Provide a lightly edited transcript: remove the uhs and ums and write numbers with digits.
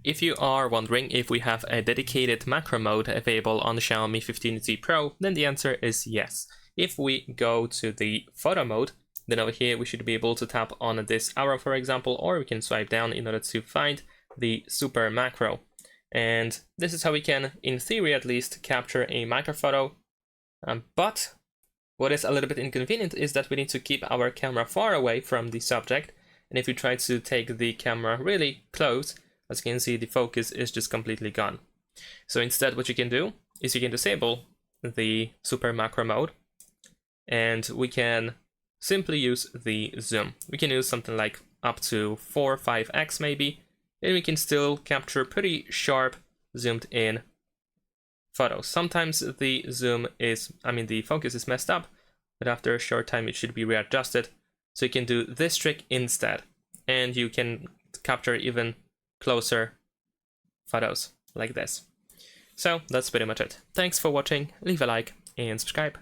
If you are wondering if we have a dedicated macro mode available on the Xiaomi 15T Pro, then the answer is yes. If we go to the photo mode, then over here we should be able to tap on this arrow, for example, or we can swipe down in order to find the super macro. And this is how we can, in theory at least, capture a macro photo. But what is a little bit inconvenient is that we need to keep our camera far away from the subject. And if we try to take the camera really close, as you can see, the focus is just completely gone. So instead, what you can do is you can disable the super macro mode, and we can simply use the zoom. We can use something like up to 4 or 5x maybe, and we can still capture pretty sharp zoomed in photos. Sometimes the the focus is messed up, but after a short time it should be readjusted. So you can do this trick instead, and you can capture even closer photos like this. So that's pretty much it. Thanks for watching, leave a like and subscribe.